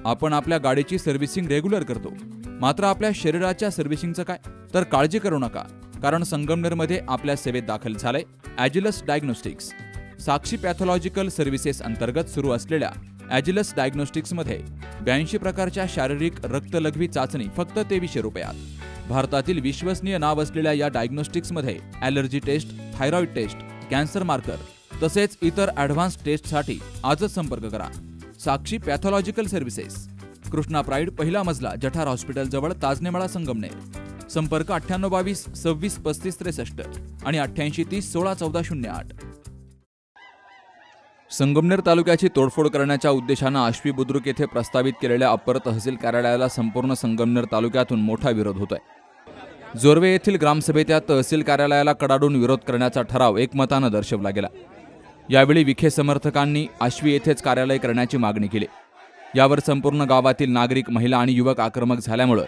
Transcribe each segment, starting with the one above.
आपण आपल्या गाडीची सर्व्हिसिंग रेग्युलर करतो, मात्र आपल्या शरीराच्या सर्व्हिसिंगचं काय? तर काळजी करू नका, कारण संगमनेरमध्ये आपल्या सेवेत दाखल झालंय ॲजिलस डायग्नोस्टिक्स. साक्षी पॅथॉलॉजिकल सर्व्हिसेस अंतर्गत सुरू असलेल्या ॲजिलस डायग्नोस्टिक्समध्ये 82 प्रकारच्या शारीरिक रक्तलघवी चाचणी फक्त 2300 रुपयात. भारतातील विश्वसनीय नाव असलेल्या या डायग्नोस्टिक्समध्ये allergy test, thyroid test, cancer marker तसेच इतर ॲडव्हान्स टेस्टसाठी आजच संपर्क करा. Sakshi pathological services, Krishna pride, पहिला मजला, जठार हॉस्पिटल जवळ, ताजनेमाळा, संगमनेर. संपर्क 9822 26 35 63 आणि 8830 16 14 08. संगमनेर तालुक्याची तोडफोड करण्याच्या उद्देशानं आश्वी बुद्रुक येथे प्रस्तावित केलेल्या अप्पर तहसील कार्यालयाला संपूर्ण संगमनेर तालुक्यातून मोठा विरोध होतोय. जोर्वे येथील ग्रामसभेत या तहसील कार्यालयाला कडाडून विरोध करण्याचा ठराव एकमतानं दर्शवला गेला. यावेळी विखे समर्थकांनी आश्वी येथेच कार्यालय करण्याची मागणी केली. यावर संपूर्ण गावातील नागरिक, महिला आणि युवक आक्रमक झाल्यामुळे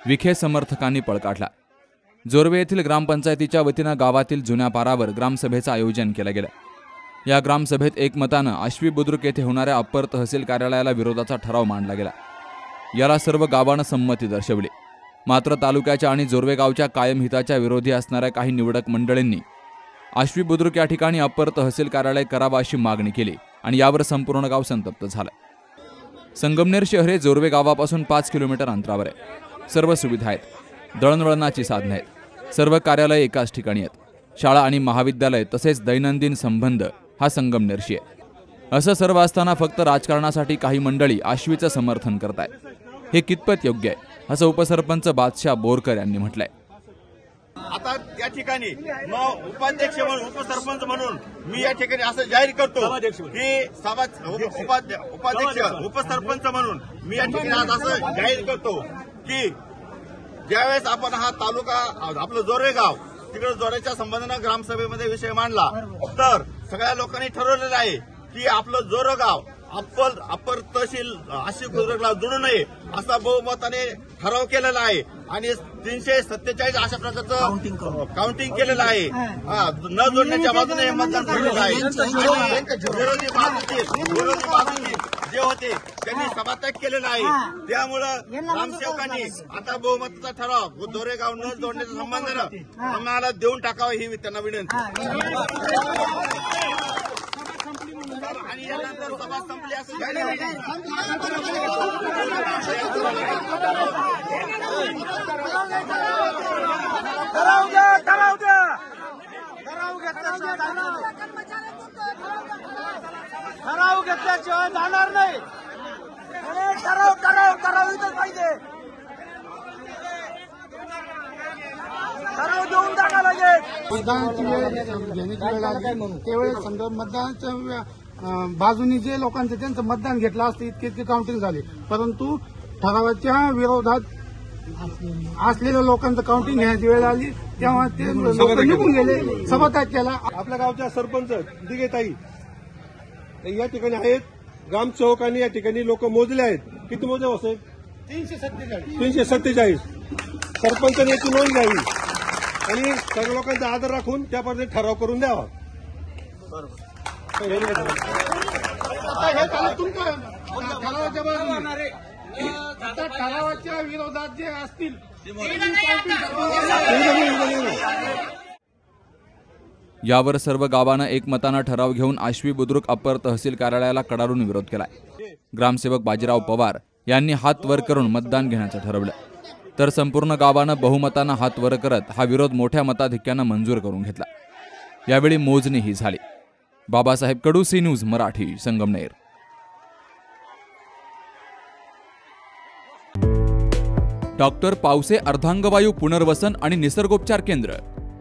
विखे समर्थकांनी पळ काढला. जोर्वे येथील ग्रामपंचायतीच्या वतीनं गावातील जुन्या पारावर ग्रामसभेचं आयोजन केलं गेलं. या ग्रामसभेत एकमतानं आश्वी बुद्रुक येथे होणाऱ्या अप्पर तहसील कार्यालयाला विरोधाचा ठराव मांडला गेला. याला सर्व गावानं संमती दर्शवली. मात्र तालुक्याच्या आणि जोर्वे गावच्या कायम हिताच्या विरोधी असणाऱ्या काही निवडक मंडळींनी आश्वी बुद्रुक या ठिकाणी अप्पर तहसील कार्यालय करावं अशी मागणी केली आणि यावर संपूर्ण गाव संतप्त झालं. संगमनेर शहर हे जोर्वे गावापासून 5 किलोमीटर अंतरावर आहे. सर्व सुविधा आहेत, दळणवळणाची साधनं आहेत, सर्व कार्यालय एकाच ठिकाणी आहेत, शाळा आणि महाविद्यालय तसेच दैनंदिन संबंध हा संगमनेरशी आहे. असं सर्व असताना फक्त राजकारणासाठी काही मंडळी आश्वीचं समर्थन करतायत. हे कितपत योग्य आहे असं उपसरपंच बादशाह बोरकर यांनी म्हटलंय. आता या ठिकाणी मग उपाध्यक्ष म्हणून, उपसरपंच म्हणून मी या ठिकाणी असं जाहीर करतो की उपाध्यक्ष, उपसरपंच म्हणून मी या ठिकाणी आज असं जाहीर करतो की ज्यावेळेस आपण हा तालुका, आपलं जोर्वे गाव, तिकडे जोर्वेच्या संबंधानं ग्रामसभेमध्ये विषय मांडला, तर सगळ्या लोकांनी ठरवलेलं आहे की आपलं जोर्वे गाव अप्पर तहसील आश्वी बुद्रुकला जोडू नये असा बहुमताने ठराव केलेला आहे आणि 347 अशा प्रकारचं काउंटिंग केलेलं आहे. न जोडण्याच्या बाजूने हे मतदान पडलेलं आहे. विरोधी बाजूने जे होते त्यांनी सभात्याग केलेला आहे. त्यामुळं ग्रामसेवकांनी आता बहुमताचा ठराव जोर्वे गाव न जोडण्याच्या संबंधानं आम्हाला देऊन टाकावा ही त्यांना विनंती. आणि यानंतर सभा संपली असं ठराव घेतल्याशिवाय जाणार नाही. ठराव इथंच पाहिजे. ठराव देऊन टाका लागेल. मतदानाची वेळ त्यावेळेस समजा मतदानाच्या बाजूनी जे लोकांचं त्यांचं मतदान घेतलं असतं इतके काउंटिंग झाले, परंतु ठरावाच्या विरोधात असलेल्या लोकांचं काउंटिंग घेण्याची वेळ आली तेव्हा ते लोक निघून गेले, सभात्याग केला. आपल्या गावच्या सरपंच दिगेताई या ठिकाणी आहेत. ग्रामसेवकांनी या ठिकाणी लोक मोजले आहेत. किती मोजले असेल? 347. सरपंचांनी याची नोंद घ्यावी आणि सर्व लोकांचा आदर राखून त्या पद्धतीने ठराव करून द्यावा. ठरावाच्या बाजूने आता ठरावाच्या विरोधात जे असतील यावर सर्व गावानं एकमतानं ठराव घेऊन आश्वी बुद्रुक अप्पर तहसील कार्यालयाला कडाडून विरोध केलाय. ग्रामसेवक बाजीराव पवार यांनी हात वर करून मतदान घेण्याचं ठरवलं, तर संपूर्ण गावानं बहुमतानं हात वर करत हा विरोध मोठ्या मताधिक्यानं मंजूर करून घेतला. यावेळी मोजणीही झाली. Babasaheb Kadu, C news Marathi, Sangamner. Doctor Pawase अर्धांगवायू पुनर्वसन आणि निसर्गोपचार केंद्र.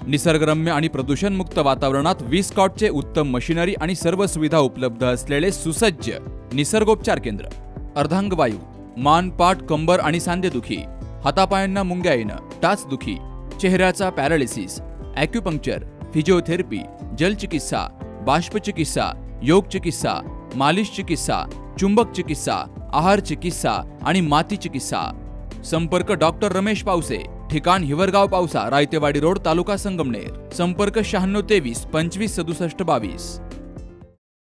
निसर्गरम्य आणि प्रदूषणमुक्त वातावरणात 20 कॉटचे उत्तम मशिनरी आणि सर्व सुविधा उपलब्ध असलेले सुसज्ज निसर्गोपचार केंद्र. अर्धांगवायू, मान, पाठ, कंबर आणि सांधेदुखी, हातापायांना मुंग्या येणं, टाचदुखी, चेहऱ्याचा पॅरालिसिस, ॲक्युपंक्चर, फिजिओथेरपी, जलचिकित्सा, बाष्पचिकित्सा, योग चिकित्सा, मालिश चिकित्सा, चुंबक चिकित्सा, आहार चिकित्सा आणि माती चिकित्सा. संपर्क डॉक्टर रमेश पावसे, ठिकाण हिवरगाव पावसा, रायतेवाडी रोड, तालुका संगमनेर. संपर्क 9623 25 67 22.